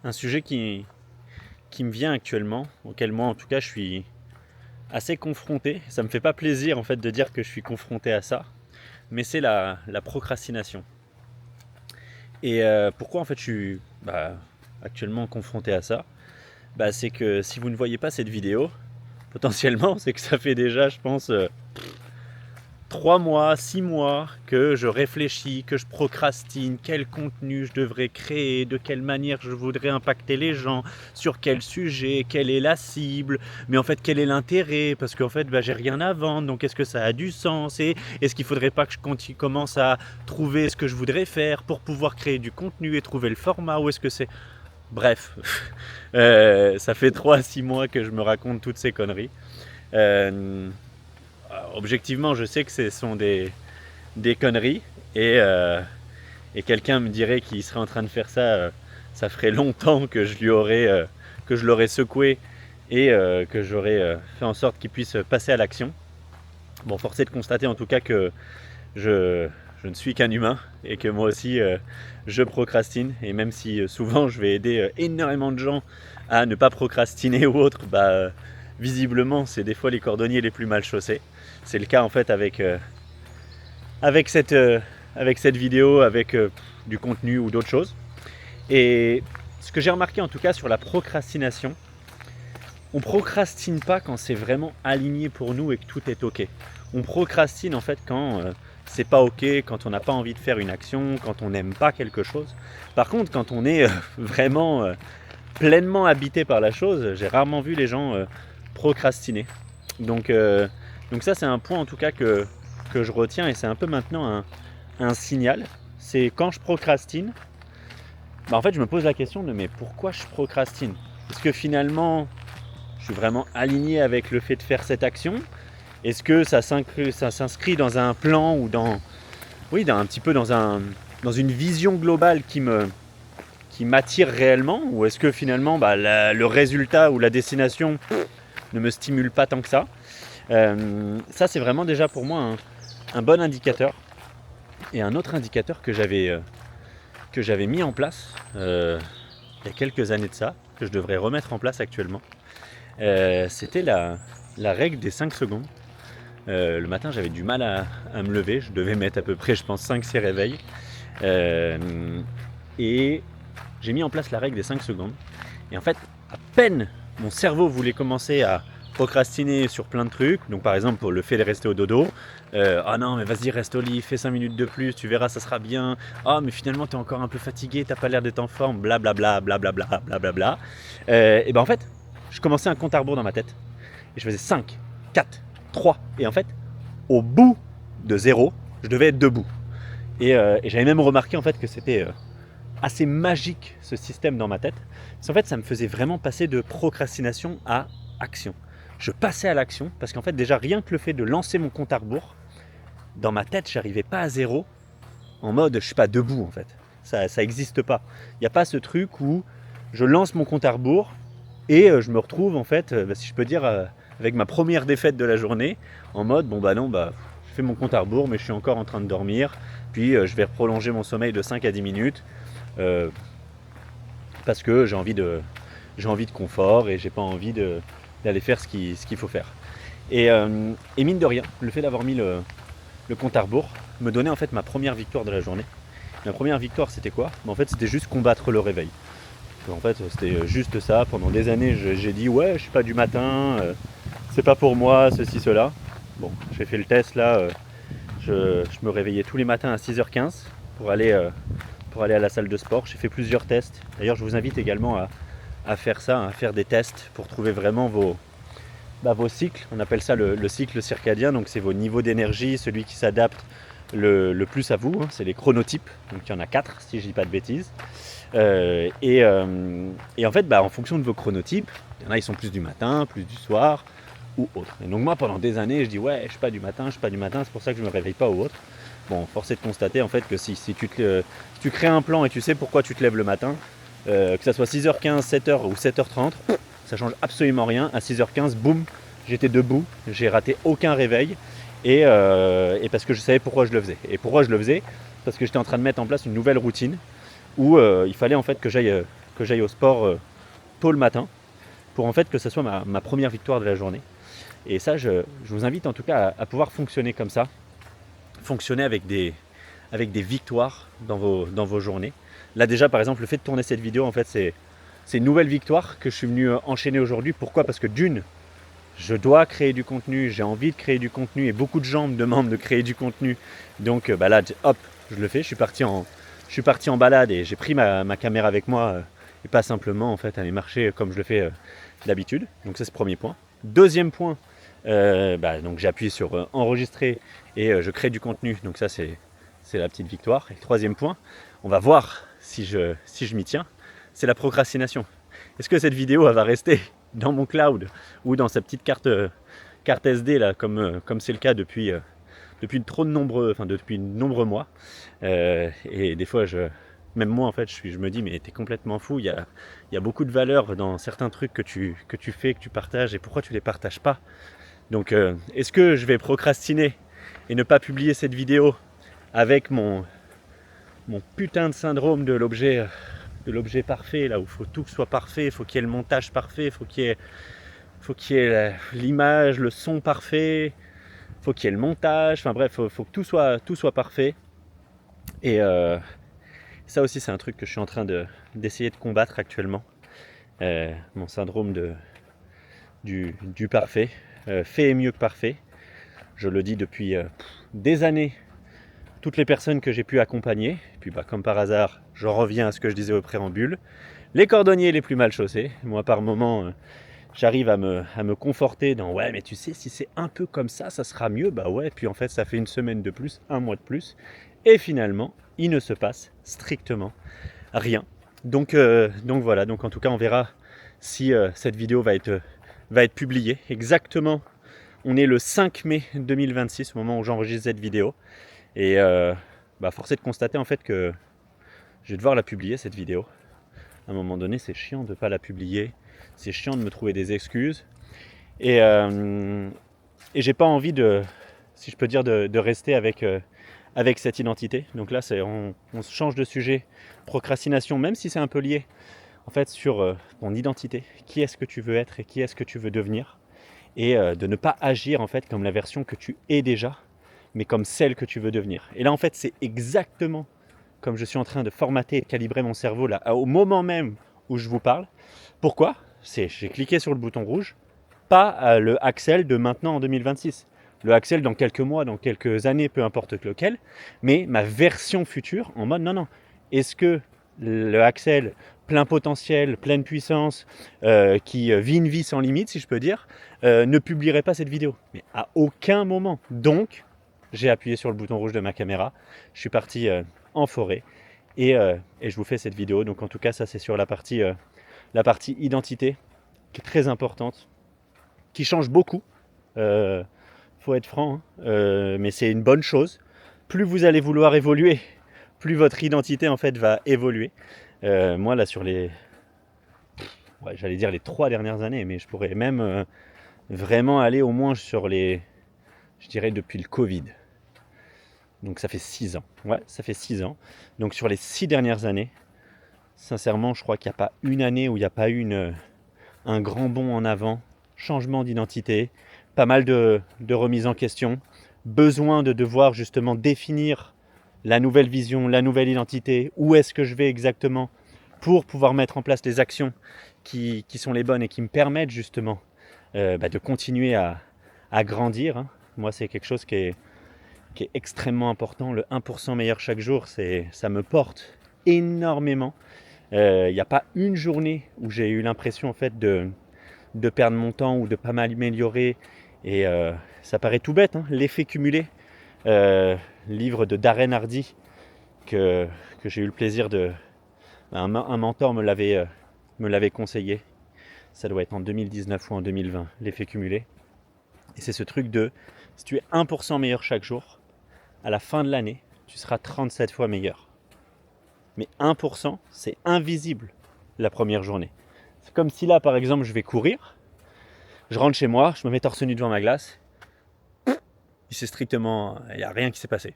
un sujet qui me vient actuellement, auquel moi en tout cas je suis assez confronté. Ça me fait pas plaisir en fait de dire que je suis confronté à ça, mais c'est la procrastination. Et pourquoi en fait je suis actuellement confronté à ça? C'est que si vous ne voyez pas cette vidéo, potentiellement c'est que ça fait déjà je pense 3 mois, 6 mois que je réfléchis, que je procrastine, quel contenu je devrais créer, de quelle manière je voudrais impacter les gens, sur quel sujet, quelle est la cible, mais en fait quel est l'intérêt, parce qu'en fait j'ai rien à vendre, donc est-ce que ça a du sens, et est-ce qu'il ne faudrait pas que je commence à trouver ce que je voudrais faire pour pouvoir créer du contenu et trouver le format, ou est-ce que c'est... Bref, ça fait 3 à 6 mois que je me raconte toutes ces conneries. Objectivement, je sais que ce sont des conneries et quelqu'un me dirait qu'il serait en train de faire ça, ça ferait longtemps que que je l'aurais secoué et que j'aurais fait en sorte qu'il puisse passer à l'action. Bon, force est de constater en tout cas que je ne suis qu'un humain et que moi aussi je procrastine, et même si souvent je vais aider énormément de gens à ne pas procrastiner ou autre, visiblement c'est des fois les cordonniers les plus mal chaussés. C'est le cas en fait avec cette vidéo, avec du contenu ou d'autres choses. Et ce que j'ai remarqué en tout cas sur la procrastination, on procrastine pas quand c'est vraiment aligné pour nous et que tout est ok. On procrastine en fait quand c'est pas ok, quand on n'a pas envie de faire une action, quand on n'aime pas quelque chose. Par contre, quand on est vraiment pleinement habité par la chose, j'ai rarement vu les gens procrastiner. Donc ça c'est un point en tout cas que je retiens, et c'est un peu maintenant un signal. C'est quand je procrastine, en fait je me pose la question de mais pourquoi je procrastine? Est-ce que finalement je suis vraiment aligné avec le fait de faire cette action? Est-ce que ça s'inscrit dans un plan ou un petit peu dans une vision globale qui m'attire réellement? Ou est-ce que finalement le résultat ou la destination ne me stimule pas tant que ça? Ça c'est vraiment déjà pour moi un bon indicateur. Et un autre indicateur que j'avais mis en place il y a quelques années de ça, que je devrais remettre en place actuellement, c'était la règle des 5 secondes. Le matin j'avais du mal à me lever, je devais mettre à peu près je pense 5-6 réveils, et j'ai mis en place la règle des 5 secondes, et en fait à peine mon cerveau voulait commencer à procrastiner sur plein de trucs, donc par exemple pour le fait de rester au dodo, ah non mais vas-y reste au lit, fais 5 minutes de plus, tu verras ça sera bien, ah mais finalement t'es encore un peu fatigué, t'as pas l'air d'être en forme, blablabla, blablabla, blablabla, et en fait je commençais un compte à rebours dans ma tête, et je faisais 5, 4, 3, et en fait au bout de 0, je devais être debout, et j'avais même remarqué en fait que c'était assez magique ce système dans ma tête, parce qu'en fait ça me faisait vraiment passer de procrastination à action. Je passais à l'action parce qu'en fait déjà rien que le fait de lancer mon compte à rebours, dans ma tête j'arrivais pas à 0 en mode je suis pas debout en fait. Ça existe pas. Il n'y a pas ce truc où je lance mon compte à rebours et je me retrouve en fait, si je peux dire, avec ma première défaite de la journée, en mode je fais mon compte à rebours mais je suis encore en train de dormir, puis je vais prolonger mon sommeil de 5 à 10 minutes parce que j'ai envie de confort et j'ai pas envie d'aller faire ce qu'il faut faire. Et mine de rien, le fait d'avoir mis le compte à rebours me donnait en fait ma première victoire de la journée. Ma première victoire c'était quoi? En fait c'était juste combattre le réveil. En fait c'était juste ça. Pendant des années j'ai dit ouais je suis pas du matin, c'est pas pour moi, ceci, cela. Bon, j'ai fait le test là, je me réveillais tous les matins à 6h15 pour aller à la salle de sport. J'ai fait plusieurs tests. D'ailleurs je vous invite également à faire ça, à faire des tests pour trouver vraiment vos cycles. On appelle ça le cycle circadien, donc c'est vos niveaux d'énergie, celui qui s'adapte le plus à vous, c'est les chronotypes, donc il y en a 4 si je dis pas de bêtises. Et en fait en fonction de vos chronotypes, il y en a ils sont plus du matin, plus du soir ou autre. Et donc moi pendant des années je dis ouais je suis pas du matin, c'est pour ça que je me réveille pas ou autre. Bon, force est de constater en fait que si tu crées un plan et tu sais pourquoi tu te lèves le matin, que ça soit 6h15, 7h ou 7h30, ça change absolument rien. À 6h15, boum, j'étais debout, j'ai raté aucun réveil, et parce que je savais pourquoi je le faisais. Et pourquoi je le faisais? Parce que j'étais en train de mettre en place une nouvelle routine où il fallait en fait que j'aille que j'aille au sport tôt le matin, pour en fait que ce soit ma première victoire de la journée. Et ça, je vous invite en tout cas à pouvoir fonctionner comme ça, fonctionner avec des victoires dans vos journées. Là déjà, par exemple, le fait de tourner cette vidéo, en fait, c'est une nouvelle victoire que je suis venu enchaîner aujourd'hui. Pourquoi ? Parce que d'une, je dois créer du contenu, j'ai envie de créer du contenu et beaucoup de gens me demandent de créer du contenu. Donc là, hop, je le fais. Je suis parti en balade et j'ai pris ma caméra avec moi et pas simplement en fait aller marcher comme je le fais d'habitude. Donc ça, c'est le premier point. Deuxième point, donc j'ai appuyé sur enregistrer et je crée du contenu. Donc ça, c'est la petite victoire. Et le troisième point, on va voir si je m'y tiens, c'est la procrastination. Est-ce que cette vidéo elle va rester dans mon cloud ou dans sa petite carte SD là, comme c'est le cas depuis de nombreux mois. Et des fois, même moi en fait, je me dis mais t'es complètement fou. Il y a beaucoup de valeur dans certains trucs que tu fais, que tu partages, et pourquoi tu les partages pas? Donc, est-ce que je vais procrastiner et ne pas publier cette vidéo avec mon putain de syndrome de l'objet parfait, là où il faut tout soit parfait, il faut qu'il y ait le montage parfait, il faut qu'il y ait l'image, le son parfait, il faut qu'il y ait le montage, enfin bref, il faut que tout soit parfait. Et ça aussi, c'est un truc que je suis en train d'essayer de combattre actuellement. Mon syndrome du parfait. Fait est mieux que parfait. Je le dis depuis des années. Toutes les personnes que j'ai pu accompagner, et puis comme par hasard, je reviens à ce que je disais au préambule, les cordonniers les plus mal chaussés. Moi, par moment, j'arrive à me conforter dans « ouais, mais tu sais, si c'est un peu comme ça, ça sera mieux ». Bah ouais, puis en fait, ça fait une semaine de plus, un mois de plus, et finalement, il ne se passe strictement rien. Donc voilà, donc en tout cas, on verra si cette vidéo va être publiée. Exactement, on est le 5 mai 2026, au moment où j'enregistre cette vidéo. Et force est de constater en fait que je vais devoir la publier, cette vidéo. À un moment donné, c'est chiant de ne pas la publier, c'est chiant de me trouver des excuses. Et j'ai pas envie si je peux dire, de rester avec cette identité. Donc là, on change de sujet, procrastination, même si c'est un peu lié, en fait, sur ton identité. Qui est-ce que tu veux être et qui est-ce que tu veux devenir ? Et de ne pas agir en fait comme la version que tu es déjà, mais comme celle que tu veux devenir. Et là, en fait, c'est exactement comme je suis en train de formater et de calibrer mon cerveau là, au moment même où je vous parle. Pourquoi ? J'ai cliqué sur le bouton rouge, pas le Axel de maintenant en 2026. Le Axel dans quelques mois, dans quelques années, peu importe lequel, mais ma version future en mode non. Est-ce que le Axel plein potentiel, pleine puissance, qui vit une vie sans limite, si je peux dire, ne publierait pas cette vidéo? Mais à aucun moment. Donc, j'ai appuyé sur le bouton rouge de ma caméra, je suis parti en forêt et je vous fais cette vidéo. Donc en tout cas, ça c'est sur la partie identité, qui est très importante, qui change beaucoup, faut être franc, mais c'est une bonne chose. Plus vous allez vouloir évoluer, plus votre identité en fait va évoluer. Moi là sur j'allais dire les 3 dernières années, mais je pourrais même vraiment aller au moins sur je dirais depuis le Covid. Donc ça fait 6 ans. Ouais, ça fait 6 ans. Donc sur les 6 dernières années, sincèrement, je crois qu'il n'y a pas une année où il n'y a pas eu un grand bond en avant, changement d'identité, pas mal de remises en question, besoin de devoir justement définir la nouvelle vision, la nouvelle identité, où est-ce que je vais exactement pour pouvoir mettre en place les actions qui sont les bonnes et qui me permettent justement de continuer à grandir. Hein. Moi, c'est quelque chose qui est extrêmement important. Le 1% meilleur chaque jour, ça me porte énormément. Il n'y a pas une journée où j'ai eu l'impression en fait de perdre mon temps ou de pas m'améliorer. Et ça paraît tout bête, hein, l'effet cumulé. Livre de Darren Hardy que j'ai eu le plaisir un mentor me l'avait conseillé. Ça doit être en 2019 ou en 2020, l'effet cumulé. Et c'est ce truc si tu es 1% meilleur chaque jour, à la fin de l'année, tu seras 37 fois meilleur. Mais 1%, c'est invisible la première journée. C'est comme si là, par exemple, je vais courir, je rentre chez moi, je me mets torse nu devant ma glace, il n'y a rien qui s'est passé.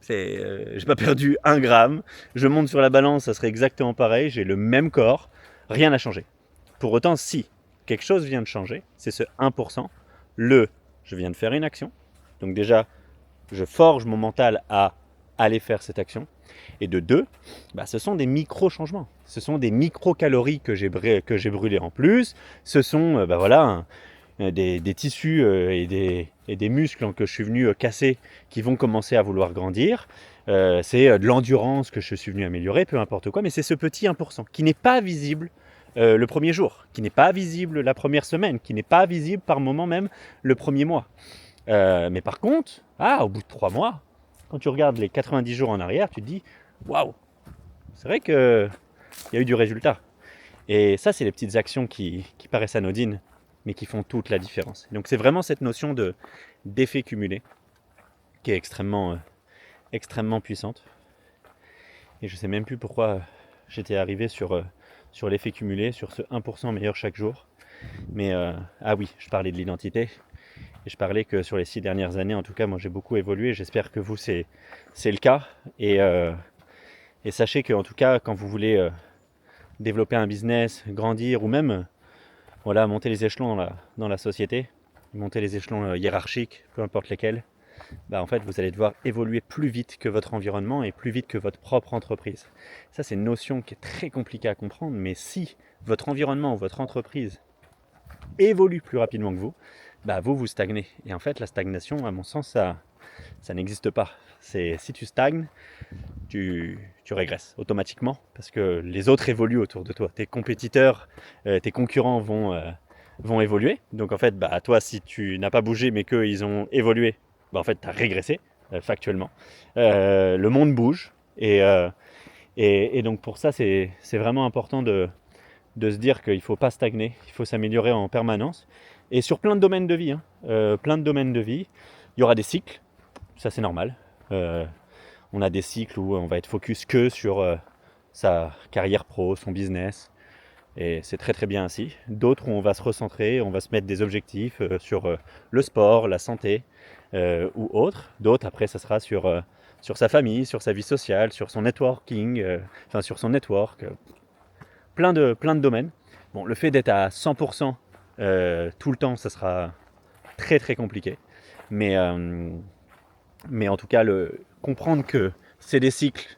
J'ai pas perdu 1 gramme. Je monte sur la balance, ça serait exactement pareil. J'ai le même corps. Rien n'a changé. Pour autant, si quelque chose vient de changer, c'est ce 1%. Je viens de faire une action. Donc déjà, je forge mon mental à aller faire cette action. Et de 2, ce sont des micro-changements. Ce sont des micro-calories que j'ai brûlées en plus. Ce sont des tissus et des muscles que je suis venu casser qui vont commencer à vouloir grandir. C'est de l'endurance que je suis venu améliorer, peu importe quoi. Mais c'est ce petit 1% qui n'est pas visible le premier jour, qui n'est pas visible la première semaine, qui n'est pas visible par moment même le premier mois. Mais par contre, au bout de 3 mois, quand tu regardes les 90 jours en arrière, tu te dis « Waouh, c'est vrai qu'il y a eu du résultat ». Et ça, c'est les petites actions qui paraissent anodines, mais qui font toute la différence. Donc c'est vraiment cette notion d'effet cumulé qui est extrêmement puissante. Et je ne sais même plus pourquoi j'étais arrivé sur l'effet cumulé, sur ce 1% meilleur chaque jour. Mais oui, je parlais de l'identité. Et je parlais que sur les 6 dernières années, en tout cas, moi j'ai beaucoup évolué. J'espère que vous, c'est le cas. Et sachez qu'en tout cas, quand vous voulez développer un business, grandir ou même monter les échelons dans la société, monter les échelons hiérarchiques, peu importe lesquels, en fait, vous allez devoir évoluer plus vite que votre environnement et plus vite que votre propre entreprise. Ça, c'est une notion qui est très compliquée à comprendre, mais si votre environnement ou votre entreprise évolue plus rapidement que vous, vous stagnez. Et en fait, la stagnation, à mon sens, ça n'existe pas. Si tu stagnes, tu régresses automatiquement parce que les autres évoluent autour de toi. Tes compétiteurs, tes concurrents vont évoluer. Donc en fait, toi, si tu n'as pas bougé mais qu'eux, ils ont évolué, en fait, tu as régressé factuellement. Le monde bouge et donc pour ça, c'est vraiment important de se dire qu'il ne faut pas stagner, il faut s'améliorer en permanence. Et sur plein de domaines de vie, il y aura des cycles, ça c'est normal. On a des cycles où on va être focus que sur sa carrière pro, son business, et c'est très très bien ainsi. D'autres où on va se recentrer, on va se mettre des objectifs sur le sport, la santé ou autre. D'autres après ça sera sur sa famille, sur sa vie sociale, sur son networking, sur son network, plein de domaines. Bon, le fait d'être à 100% tout le temps, ça sera très très compliqué. Mais en tout cas, comprendre que c'est des cycles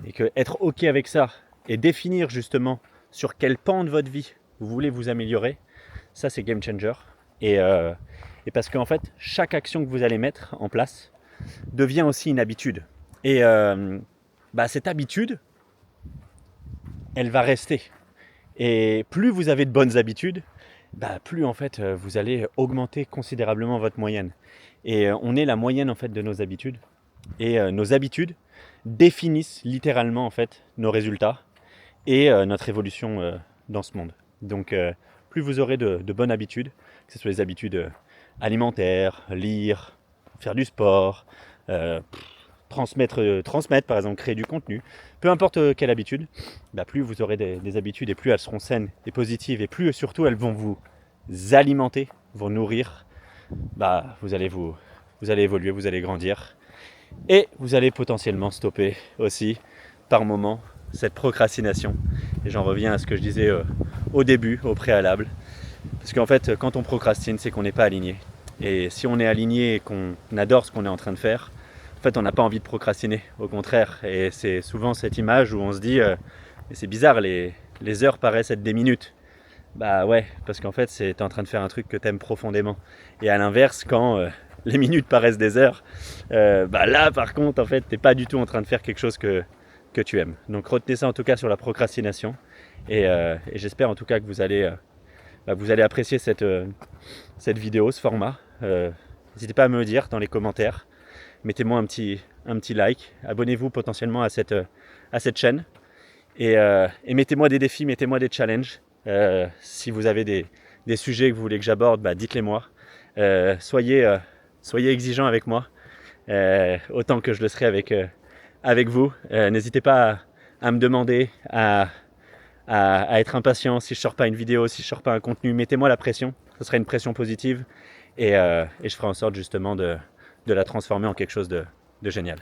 et que être OK avec ça et définir justement sur quel pan de votre vie vous voulez vous améliorer, ça c'est game changer. Et parce qu'en fait, chaque action que vous allez mettre en place devient aussi une habitude. Et cette habitude, elle va rester. Et plus vous avez de bonnes habitudes, plus en fait vous allez augmenter considérablement votre moyenne. Et on est la moyenne en fait de nos habitudes. Et nos habitudes définissent littéralement en fait nos résultats et notre évolution dans ce monde. Donc plus vous aurez de bonnes habitudes, que ce soit les habitudes alimentaires, lire, faire du sport, transmettre par exemple, créer du contenu, peu importe quelle habitude, plus vous aurez des habitudes et plus elles seront saines et positives et plus surtout elles vont vous alimenter, vous nourrir, vous allez évoluer, vous allez grandir et vous allez potentiellement stopper aussi par moment cette procrastination. Et j'en reviens à ce que je disais au début, au préalable, parce qu'en fait quand on procrastine c'est qu'on n'est pas aligné. Et si on est aligné et qu'on adore ce qu'on est en train de faire, en fait on n'a pas envie de procrastiner, au contraire. Et c'est souvent cette image où on se dit mais c'est bizarre, les heures paraissent être des minutes. Ouais, parce qu'en fait c'est en train de faire un truc que tu aimes profondément. Et à l'inverse, quand les minutes paraissent des heures, là par contre en fait t'es pas du tout en train de faire quelque chose que tu aimes. Donc retenez ça en tout cas sur la procrastination. Et j'espère en tout cas que vous allez apprécier cette vidéo, ce format. N'hésitez pas à me le dire dans les commentaires. Mettez-moi un petit like. Abonnez-vous potentiellement à cette chaîne. Et mettez-moi des défis, mettez-moi des challenges. Si vous avez des sujets que vous voulez que j'aborde, dites-les moi. Soyez exigeants avec moi, autant que je le serai avec vous. N'hésitez pas à me demander, à être impatient si je ne sors pas une vidéo, si je ne sors pas un contenu. Mettez-moi la pression, ce sera une pression positive et je ferai en sorte justement de la transformer en quelque chose de de génial.